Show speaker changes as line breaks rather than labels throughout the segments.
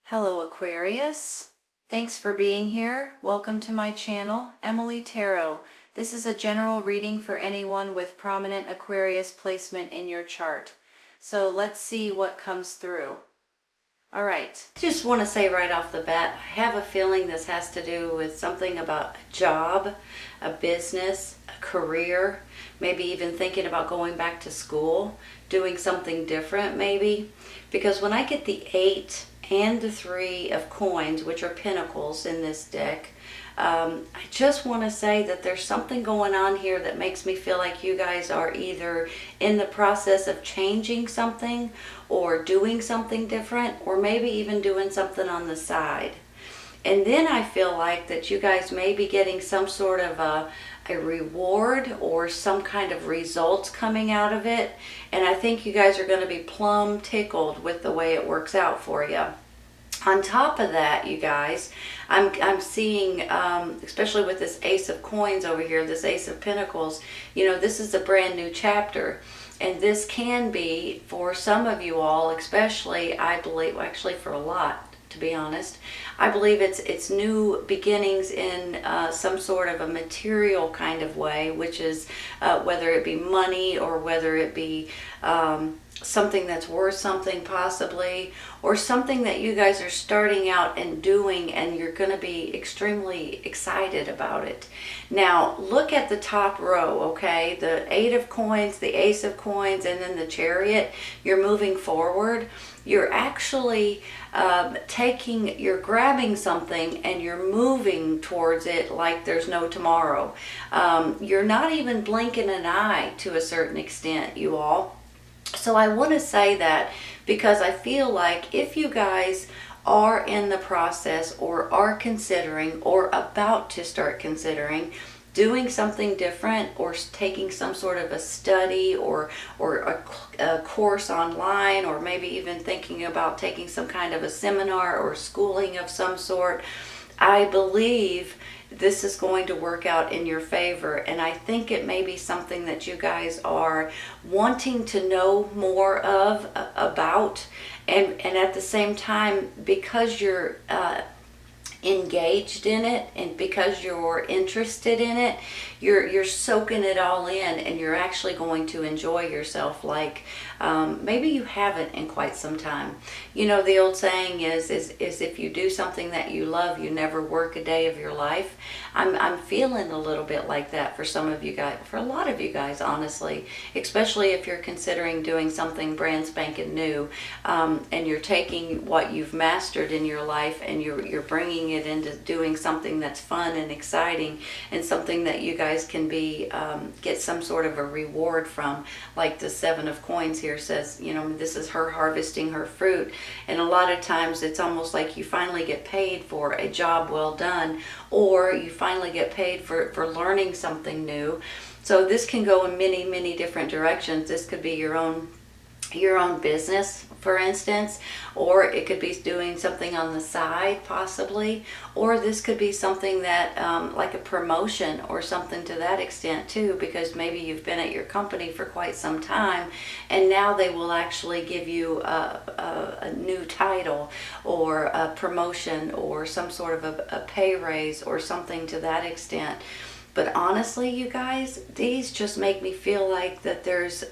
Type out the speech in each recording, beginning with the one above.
Hello Aquarius, thanks for being here. Welcome to my channel, Emily Tarot. This is a general reading for anyone with prominent Aquarius placement in your chart. So let's see what comes through. All right.
I just want to say right off the bat, I have a feeling this has to do with something about a job, a business, a career, maybe even thinking about going back to school, doing something different maybe. Because when I get the 8 and the 3 of coins, which are pentacles in this deck, I just want to say that there's something going on here that makes me feel like you guys are either in the process of changing something or doing something different, or maybe even doing something on the side. And then I feel like that you guys may be getting some sort of a reward or some kind of results coming out of it. And I think you guys are going to be plumb tickled with the way it works out for you. On top of that, you guys, I'm seeing, especially with this Ace of Coins over here, this Ace of Pentacles, this is a brand new chapter. And this can be, for some of you all, especially, I believe, actually for a lot, to be honest, I believe it's new beginnings in some sort of a material kind of way, which is whether it be money or whether it be something that's worth something possibly, or something that you guys are starting out and doing and you're going to be extremely excited about it. Now look at the top row, okay? The 8 of coins, the Ace of coins, and then the Chariot. You're moving forward. You're actually you're grabbing something and you're moving towards it like there's no tomorrow. You're not even blinking an eye to a certain extent, you all. So I want to say that because I feel like if you guys are in the process or are considering or about to start considering doing something different or taking some sort of a study or a course online, or maybe even thinking about taking some kind of a seminar or schooling of some sort, I believe this is going to work out in your favor. And I think it may be something that you guys are wanting to know more about, and at the same time, because you're engaged in it and because you're interested in it, you're soaking it all in, and you're actually going to enjoy yourself like maybe you haven't in quite some time. The old saying is if you do something that you love, you never work a day of your life. I'm feeling a little bit like that for some of you guys, for a lot of you guys, honestly, especially if you're considering doing something brand spanking new, and you're taking what you've mastered in your life and you're bringing it into doing something that's fun and exciting, and something that you guys can be get some sort of a reward from. Like the 7 of coins here says, this is her harvesting her fruit, and a lot of times it's almost like you finally get paid for a job well done, or you finally get paid for learning something new. So this can go in many different directions. This could be your own business, for instance, or it could be doing something on the side possibly, or this could be something that like a promotion or something to that extent too, because maybe you've been at your company for quite some time and now they will actually give you a new title or a promotion or some sort of a pay raise or something to that extent. But honestly, you guys, these just make me feel like that there's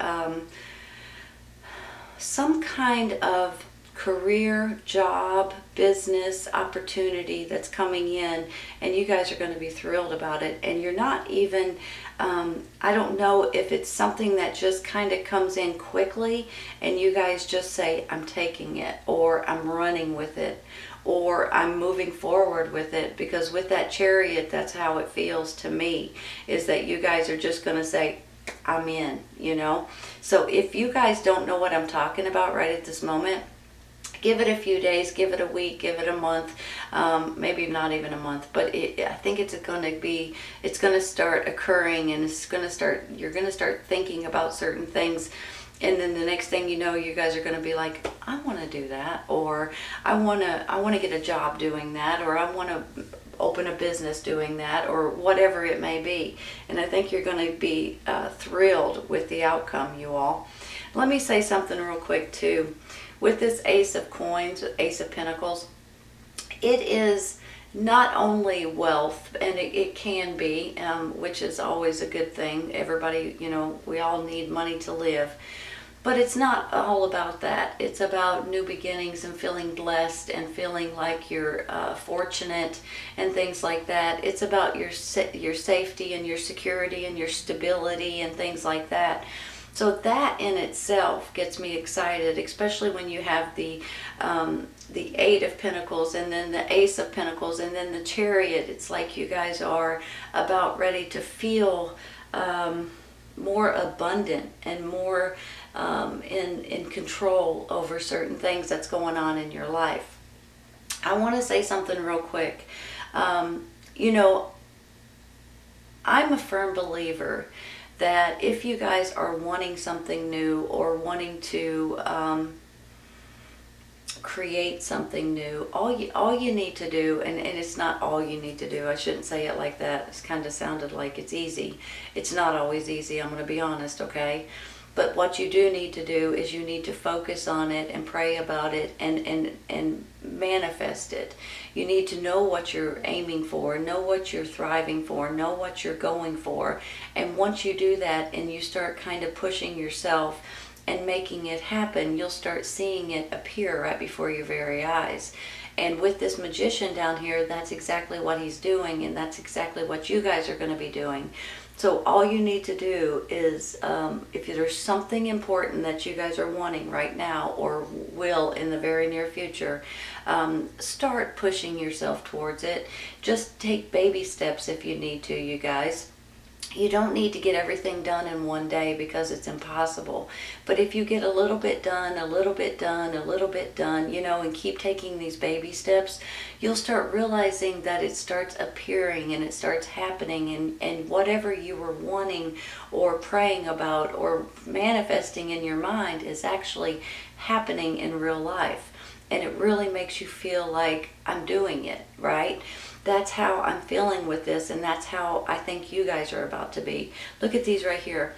some kind of career, job, business opportunity that's coming in, and you guys are going to be thrilled about it. And you're not even, I don't know if it's something that just kind of comes in quickly and you guys just say, I'm taking it, or I'm running with it, or I'm moving forward with it. Because with that Chariot, that's how it feels to me, is that you guys are just going to say, I'm in, So if you guys don't know what I'm talking about right at this moment, give it a few days, give it a week, give it a month, maybe not even a month, but I think it's going to start occurring, and you're going to start thinking about certain things. And then the next thing you know, you guys are going to be like, I want to do that, or I want to get a job doing that, or I want to open a business doing that, or whatever it may be. And I think you're going to be thrilled with the outcome, you all. Let me say something real quick too. With this Ace of Coins, Ace of Pentacles, It is not only wealth, and it can be, which is always a good thing. Everybody, we all need money to live. But it's not all about that. It's about new beginnings and feeling blessed and feeling like you're fortunate and things like that. It's about your safety and your security and your stability and things like that. So that in itself gets me excited, especially when you have the Eight of Pentacles and then the Ace of Pentacles and then the Chariot. It's like you guys are about ready to feel more abundant and more in control over certain things that's going on in your life. I want to say something real quick. I'm a firm believer that if you guys are wanting something new or wanting to create something new, all you need to do, and it's not all you need to do, I shouldn't say it like that, it's kind of sounded like it's easy. It's not always easy, I'm going to be honest, okay? But what you do need to do is you need to focus on it and pray about it and manifest it. You need to know what you're aiming for, know what you're thriving for, know what you're going for. And once you do that and you start kind of pushing yourself and making it happen, you'll start seeing it appear right before your very eyes. And with this Magician down here, that's exactly what he's doing, and that's exactly what you guys are going to be doing. So all you need to do is, if there's something important that you guys are wanting right now or will in the very near future, start pushing yourself towards it. Just take baby steps if you need to, you guys. You don't need to get everything done in one day because it's impossible. But if you get a little bit done, a little bit done, a little bit done, and keep taking these baby steps, you'll start realizing that it starts appearing and it starts happening, and whatever you were wanting or praying about or manifesting in your mind is actually happening in real life. And it really makes you feel like I'm doing it, right? That's how I'm feeling with this, and that's how I think you guys are about to be. Look at these right here.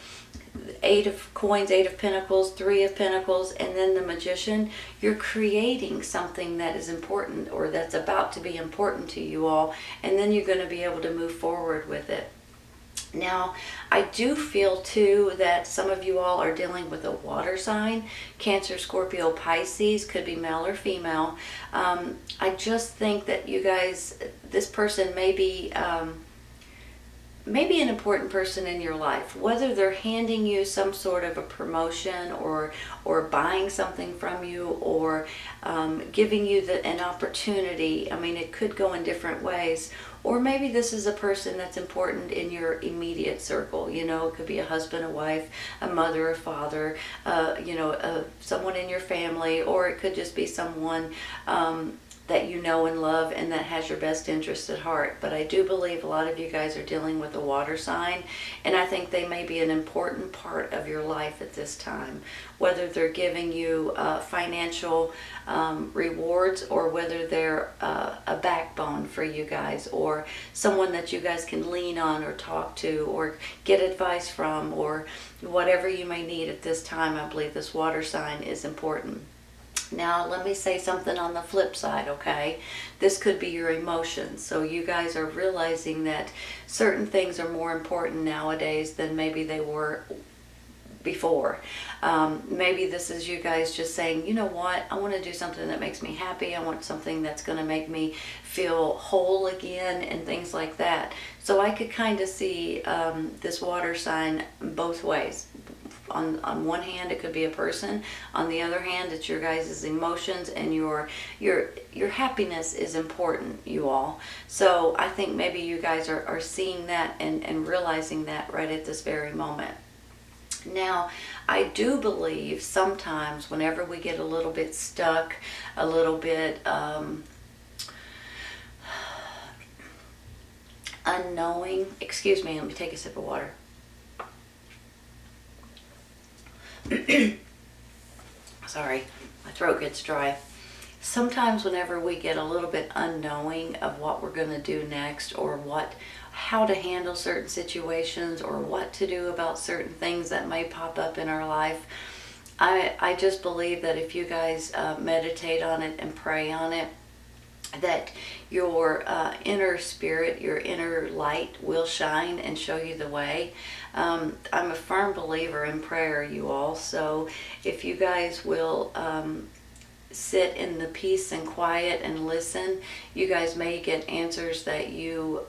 Eight of Coins, Eight of Pentacles, Three of Pentacles, and then the Magician. You're creating something that is important or that's about to be important to you all, and then you're going to be able to move forward with it. Now, I do feel too that some of you all are dealing with a water sign. Cancer, Scorpio, Pisces, could be male or female. I just think that you guys, this person may be maybe an important person in your life, whether they're handing you some sort of a promotion or buying something from you or giving you an opportunity. I mean, it could go in different ways. Or maybe this is a person that's important in your immediate circle. It could be a husband, a wife, a mother, a father, someone in your family, or it could just be someone that you know and love and that has your best interest at heart. But I do believe a lot of you guys are dealing with a water sign, and I think they may be an important part of your life at this time, whether they're giving you financial rewards or whether they're a backbone for you guys or someone that you guys can lean on or talk to or get advice from or whatever you may need at this time. I believe this water sign is important. Now, let me say something on the flip side, okay? This could be your emotions. So you guys are realizing that certain things are more important nowadays than maybe they were before. Maybe this is you guys just saying, you know what, I want to do something that makes me happy. I want something that's going to make me feel whole again and things like that. So I could kind of see this water sign both ways. On one hand, it could be a person. On the other hand, it's your guys' emotions and your happiness is important, you all. So I think maybe you guys are seeing that and realizing that right at this very moment. Now, I do believe sometimes whenever we get a little bit stuck, a little bit unknowing, excuse me, let me take a sip of water. Sorry, my throat gets dry. Sometimes whenever we get a little bit unknowing of what we're going to do next or how to handle certain situations or what to do about certain things that may pop up in our life, I just believe that if you guys meditate on it and pray on it that your inner spirit, your inner light will shine and show you the way. I'm a firm believer in prayer, you all. So if you guys will sit in the peace and quiet and listen, you guys may get answers that you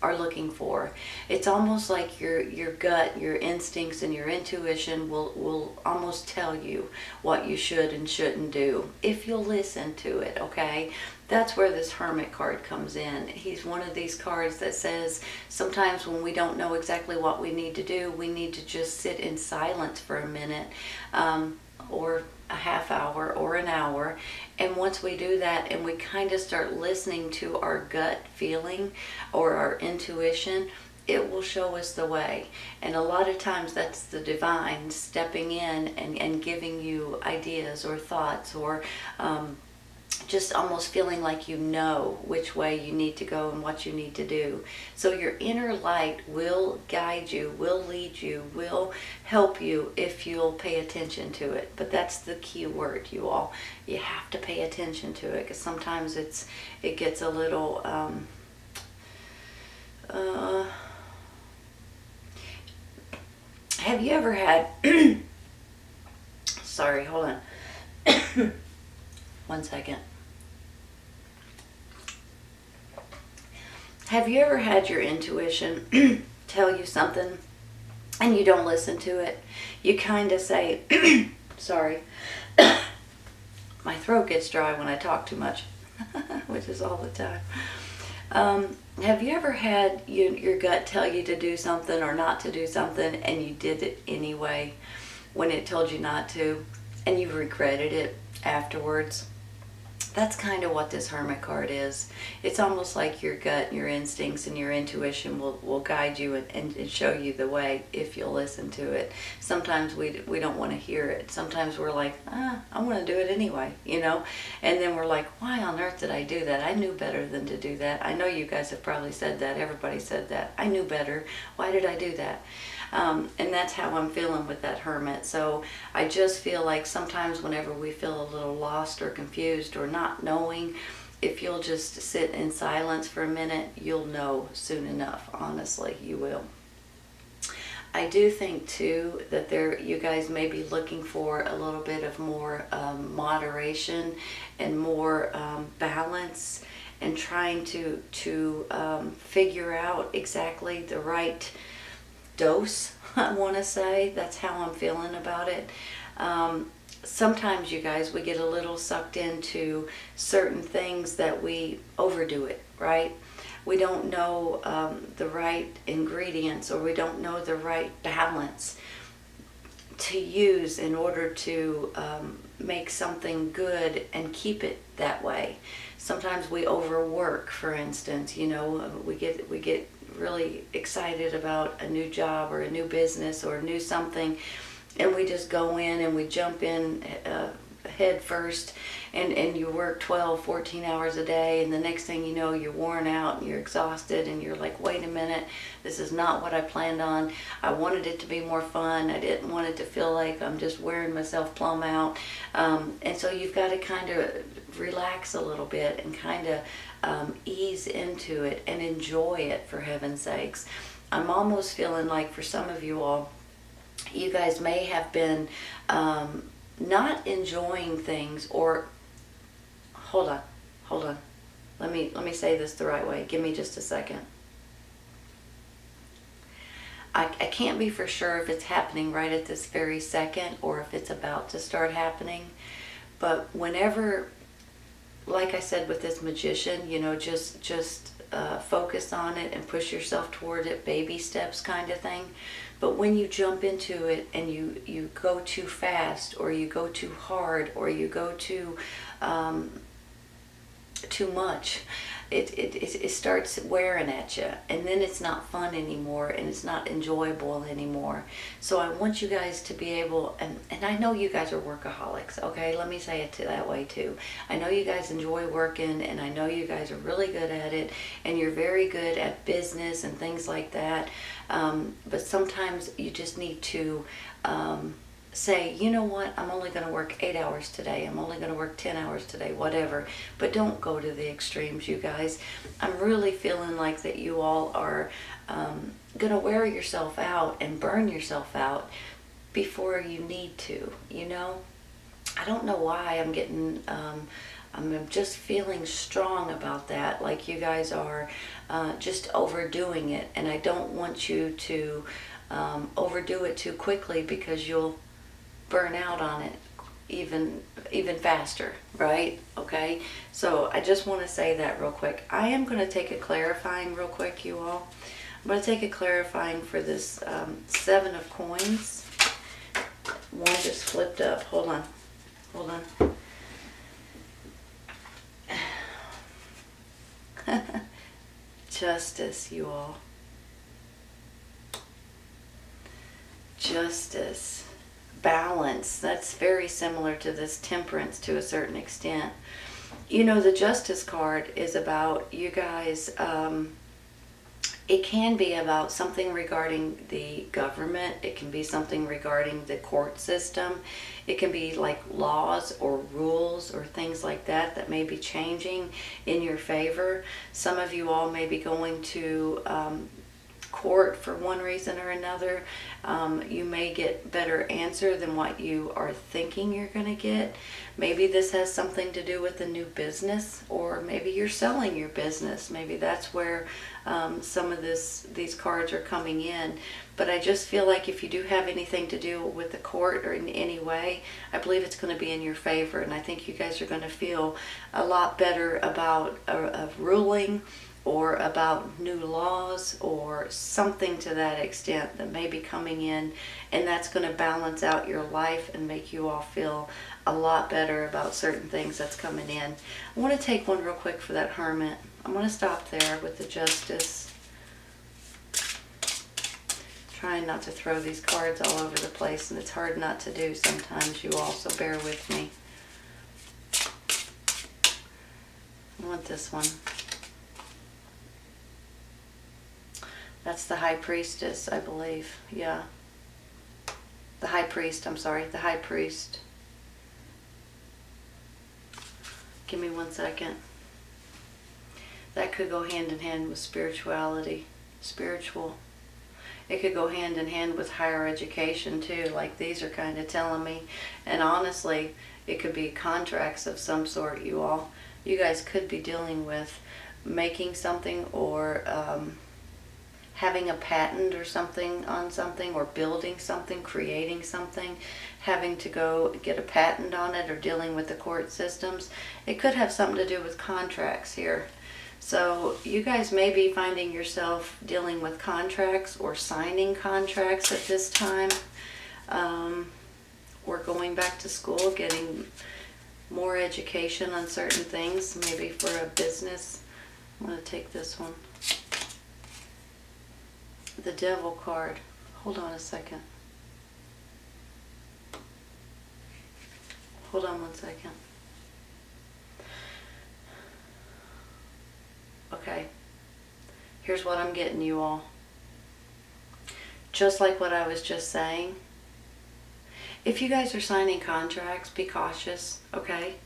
are looking for. It's almost like your gut, your instincts, and your intuition will almost tell you what you should and shouldn't do if you'll listen to it, okay? That's where this Hermit card comes in. He's one of these cards that says sometimes when we don't know exactly what we need to do, we need to just sit in silence for a minute, or a half hour or an hour. And once we do that and we kind of start listening to our gut feeling or our intuition, it will show us the way. And a lot of times that's the divine stepping in and giving you ideas or thoughts, or just almost feeling like you know which way you need to go and what you need to do. So your inner light will guide you, will lead you, will help you if you'll pay attention to it. But that's the key word, you all. You have to pay attention to it, because sometimes it gets a little have you ever had sorry, hold on. One second. Have you ever had your intuition tell you something and you don't listen to it? You kind of say, sorry, my throat gets dry when I talk too much, which is all the time. Have you ever had your gut tell you to do something or not to do something, and you did it anyway when it told you not to, and you regretted it afterwards? That's kind of what this Hermit card is. It's almost like your gut and your instincts and your intuition will guide you and show you the way if you'll listen to it. Sometimes we don't want to hear it. Sometimes we're like, I want to do it anyway, you know? And then we're like, why on earth did I do that? I knew better than to do that. I know you guys have probably said that. Everybody said that. I knew better. Why did I do that? And that's how I'm feeling with that Hermit. So I just feel like sometimes whenever we feel a little lost or confused or not knowing, if you'll just sit in silence for a minute, you'll know soon enough. Honestly, you will. I do think too that you guys may be looking for a little bit of more moderation and more balance, and trying to figure out exactly the right dose, I want to say. That's how I'm feeling about it. Sometimes, you guys, we get a little sucked into certain things that we overdo it, right? We don't know the right ingredients, or we don't know the right balance to use in order to make something good and keep it that way. Sometimes we overwork, for instance. You know, we get really excited about a new job or a new business or a new something, and we just go in and we jump in head first, and you work 12, 14 hours a day, and the next thing you know, you're worn out and you're exhausted, and you're like, wait a minute, this is not what I planned on. I wanted it to be more fun. I didn't want it to feel like I'm just wearing myself plumb out. And so you've got to kind of relax a little bit and kind of ease into it and enjoy it, for heaven's sakes. I'm almost feeling like for some of you all, you guys may have been not enjoying things, or hold on. Let me say this the right way. Give me just a second. I can't be for sure if it's happening right at this very second or if it's about to start happening. But whenever, like I said with this Magician, you know, just focus on it and push yourself toward it, baby steps kind of thing. But when you jump into it and you go too fast, or you go too hard, or you go too much, it starts wearing at you, and then it's not fun anymore, and it's not enjoyable anymore. So I want you guys to be able, and I know you guys are workaholics, okay? Let me say it that way too. I know you guys enjoy working, and I know you guys are really good at it, and you're very good at business and things like that. But sometimes you just need to say, you know what, I'm only going to work 8 hours today, I'm only going to work 10 hours today, whatever. But don't go to the extremes, you guys. I'm really feeling like that you all are going to wear yourself out and burn yourself out before you need to, you know. I don't know why I'm getting, I'm just feeling strong about that, like you guys are just overdoing it. And I don't want you to overdo it too quickly, because you'll burn out on it even faster, right? Okay, so I just want to say that real quick. I am going to take a clarifying real quick, you all. I'm going to take a clarifying for this 7 of coins. One just flipped up. Hold on. Justice, you all. Justice. Balance. That's very similar to this Temperance to a certain extent. You know, the Justice card is about you guys. It can be about something regarding the government. It can be something regarding the court system. It can be like laws or rules or things like that that may be changing in your favor. Some of you all may be going to court for one reason or another. You may get better answer than what you are thinking you're going to get. Maybe this has something to do with a new business, or maybe you're selling your business. Maybe that's where some of these cards are coming in. But I just feel like if you do have anything to do with the court or in any way, I believe it's going to be in your favor. And I think you guys are going to feel a lot better about a ruling, or about new laws, or something to that extent that may be coming in, and that's going to balance out your life and make you all feel a lot better about certain things that's coming in. I want to take one real quick for that Hermit. I'm going to stop there with the Justice. Trying not to throw these cards all over the place, and it's hard not to do sometimes, you all, so bear with me. I want this one. That's the High Priestess, I believe. Yeah. The High Priest, I'm sorry. The High Priest. Give me 1 second. That could go hand in hand with spirituality. Spiritual. It could go hand in hand with higher education too, like these are kind of telling me. And honestly, it could be contracts of some sort, you all. You guys could be dealing with making something, or having a patent or something on something, or building something, creating something, having to go get a patent on it, or dealing with the court systems. It could have something to do with contracts here. So you guys may be finding yourself dealing with contracts or signing contracts at this time. Or going back to school, getting more education on certain things, maybe for a business. I'm going to take this one. The Devil card. Hold on a second. Hold on 1 second. Okay. Here's what I'm getting, you all. Just like what I was just saying. If you guys are signing contracts, be cautious, okay?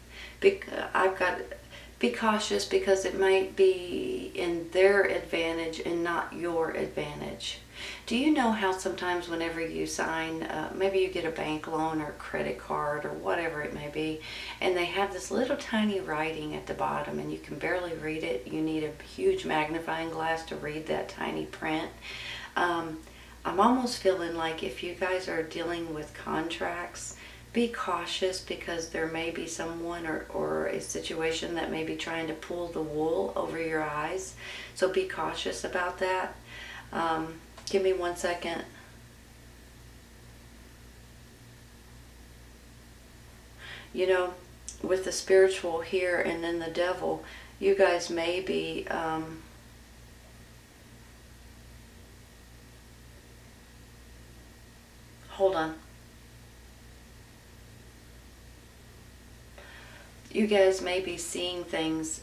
Be cautious, because it might be in their advantage and not your advantage. Do you know how sometimes whenever you sign, maybe you get a bank loan or credit card or whatever it may be, and they have this little tiny writing at the bottom and you can barely read it. You need a huge magnifying glass to read that tiny print. I'm almost feeling like if you guys are dealing with contracts, be cautious, because there may be someone or a situation that may be trying to pull the wool over your eyes. So be cautious about that. Give me 1 second. You know, with the spiritual here and then the Devil, you guys may be hold on. You guys may be seeing things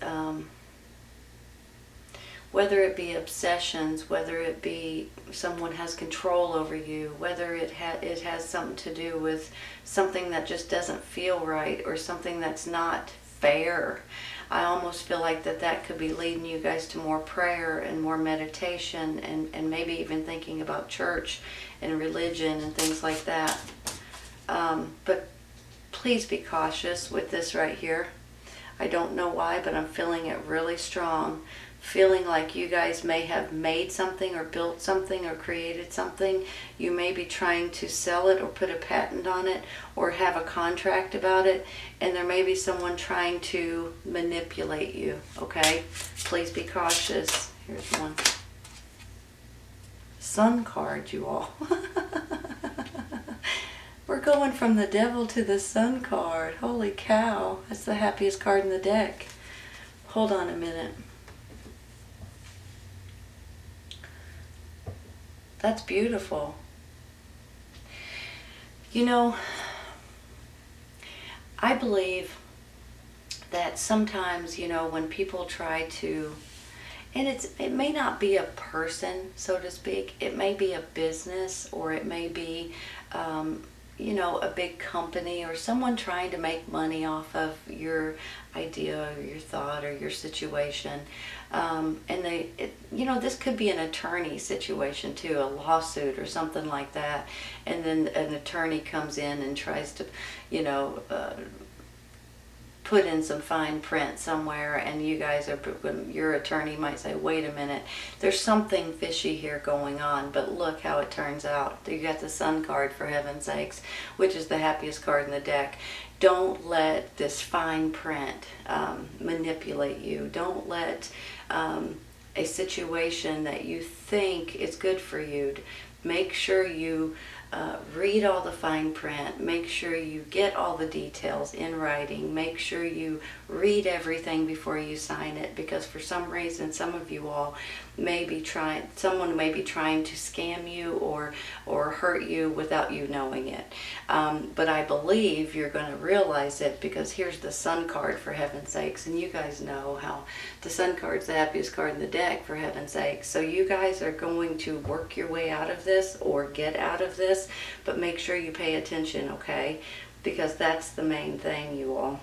whether it be obsessions, whether it be someone has control over you, whether it has something to do with something that just doesn't feel right or something that's not fair. I almost feel like that could be leading you guys to more prayer and more meditation and maybe even thinking about church and religion and things like that. But please be cautious with this right here. I don't know why, but I'm feeling it really strong. Feeling like you guys may have made something or built something or created something. You may be trying to sell it or put a patent on it or have a contract about it, and there may be someone trying to manipulate you, okay? Please be cautious. Here's one. Sun card, you all. We're going from the devil to the sun card. Holy cow. That's the happiest card in the deck. Hold on a minute. That's beautiful. You know, I believe that sometimes, you know, when people try to, and it may not be a person, so to speak, it may be a business, or it may be, you know, a big company or someone trying to make money off of your idea or your thought or your situation. And you know, this could be an attorney situation too, a lawsuit or something like that. And then an attorney comes in and tries to, you know, put in some fine print somewhere, and you guys are, your attorney might say, wait a minute, there's something fishy here going on, but look how it turns out. You got the sun card, for heaven's sakes, which is the happiest card in the deck. Don't let this fine print manipulate you. Don't let a situation that you think is good for you, make sure you read all the fine print, make sure you get all the details in writing, make sure you read everything before you sign it, because for some reason some of you all may be someone may be trying to scam you or hurt you without you knowing it. But I believe you're going to realize it, because here's the sun card, for heaven's sakes, and you guys know how the sun card's the happiest card in the deck, for heaven's sakes. So you guys are going to work your way out of this or get out of this, but make sure you pay attention, okay? Because that's the main thing, you all.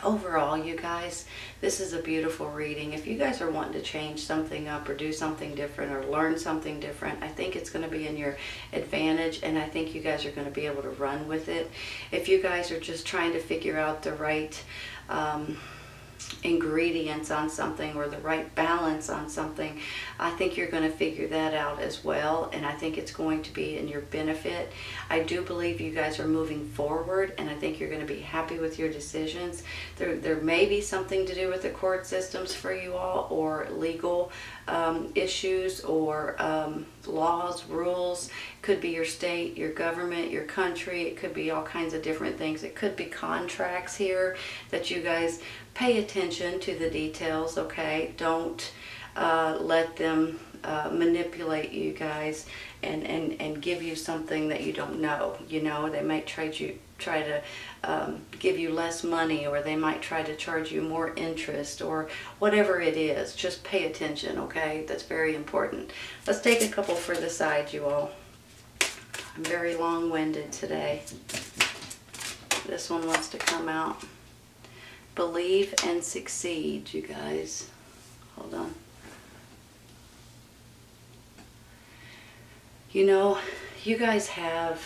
Overall, you guys, this is a beautiful reading. If you guys are wanting to change something up or do something different or learn something different, I think it's going to be in your advantage, and I think you guys are going to be able to run with it. If you guys are just trying to figure out the right ingredients on something or the right balance on something, I think you're going to figure that out as well, and I think it's going to be in your benefit. I do believe you guys are moving forward, and I think you're going to be happy with your decisions. There may be something to do with the court systems for you all, or legal issues, or laws, rules. Could be your state, your government, your country. It could be all kinds of different things. It could be contracts here that you guys pay attention to the details, okay? Don't let them manipulate you guys and give you something that you don't know. You know, they might try to give you less money, or they might try to charge you more interest, or whatever it is. Just pay attention, okay? That's very important. Let's take a couple for the side, you all. I'm very long-winded today. This one wants to come out. Believe and succeed, you guys. Hold on. You know, you guys have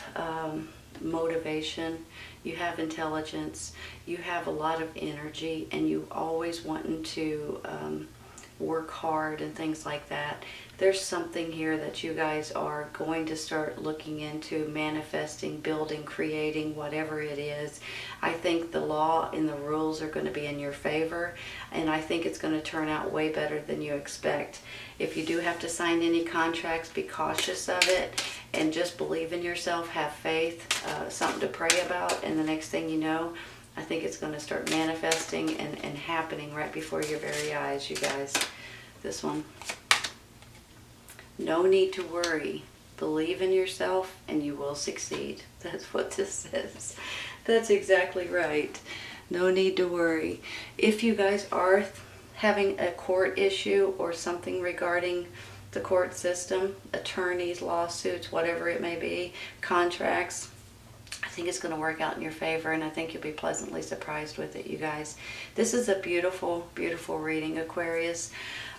motivation, you have intelligence, you have a lot of energy, and you always wanting to work hard and things like that. There's something here that you guys are going to start looking into, manifesting, building, creating, whatever it is. I think the law and the rules are going to be in your favor, and I think it's going to turn out way better than you expect. If you do have to sign any contracts, be cautious of it, and just believe in yourself, have faith, something to pray about, and the next thing you know, I think it's going to start manifesting and happening right before your very eyes, you guys. This one. No need to worry. Believe in yourself and you will succeed. That's what this says. That's exactly right. No need to worry. If you guys are having a court issue or something regarding the court system, attorneys, lawsuits, whatever it may be, contracts. I think it's going to work out in your favor, and I think you'll be pleasantly surprised with it, you guys. This is a beautiful, beautiful reading, Aquarius.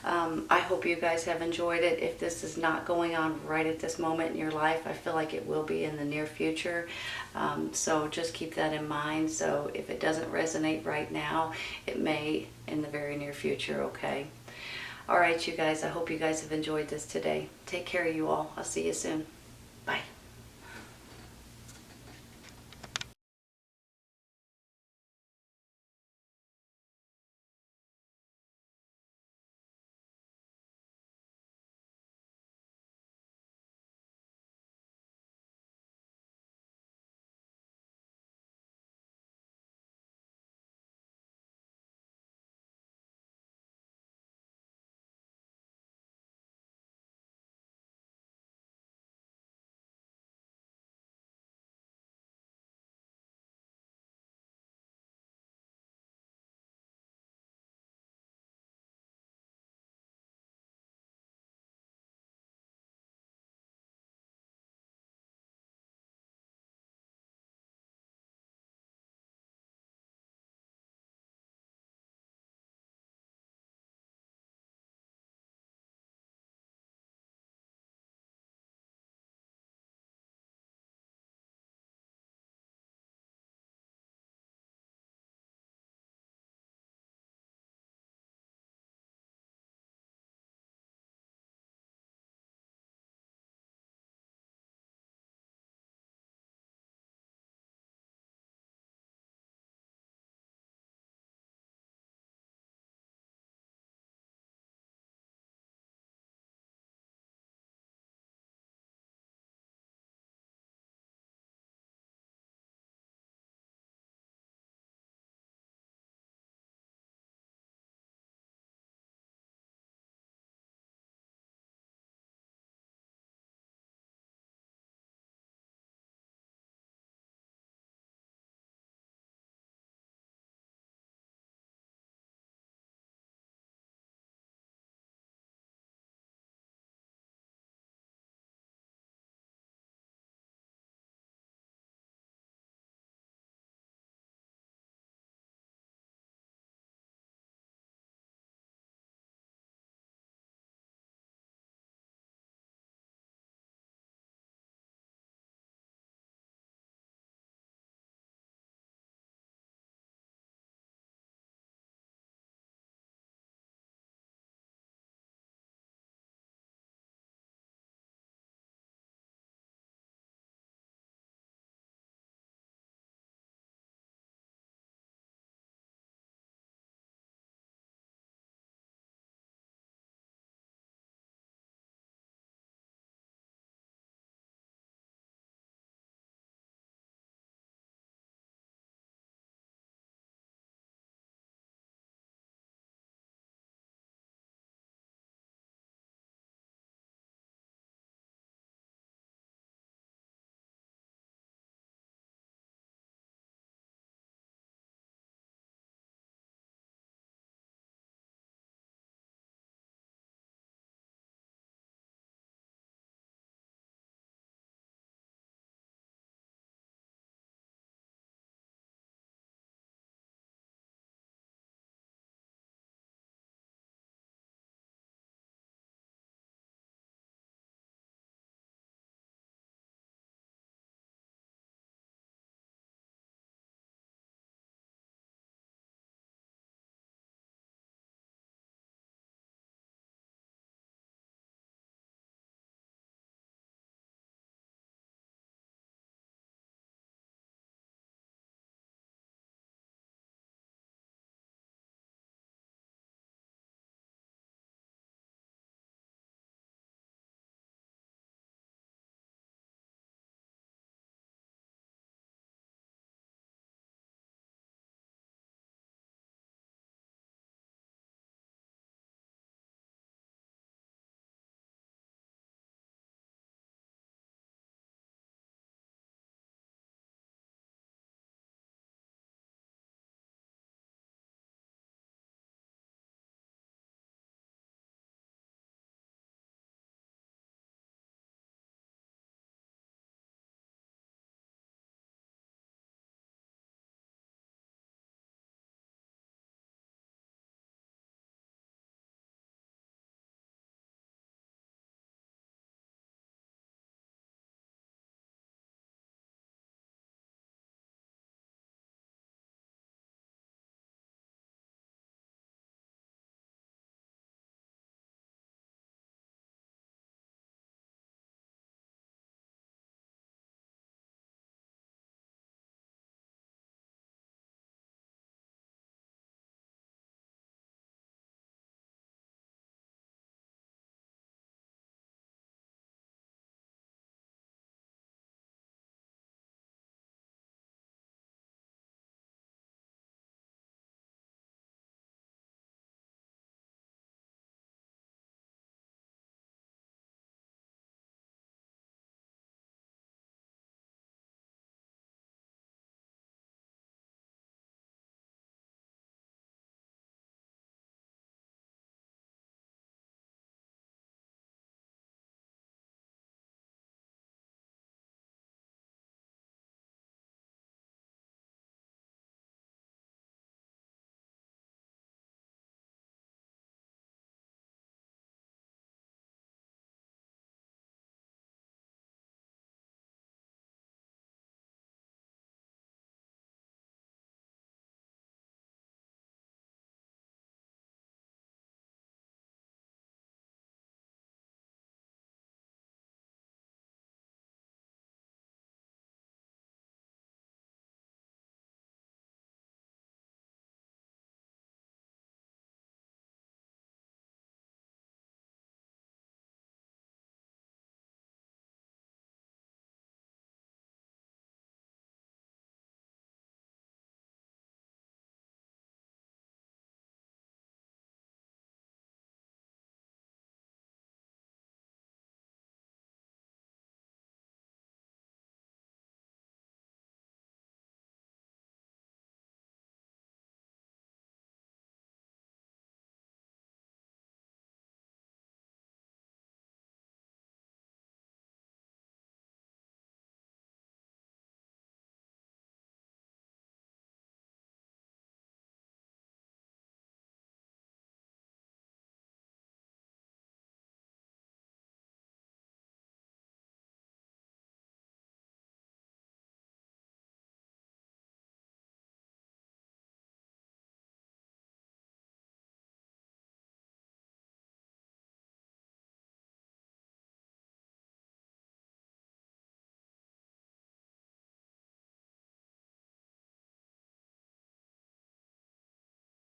I hope you guys have enjoyed it. If this is not going on right at this moment in your life, I feel like it will be in the near future. So just keep that in mind. So if it doesn't resonate right now, it may in the very near future, okay? All right, you guys, I hope you guys have enjoyed this today. Take care of you all. I'll see you soon. Bye.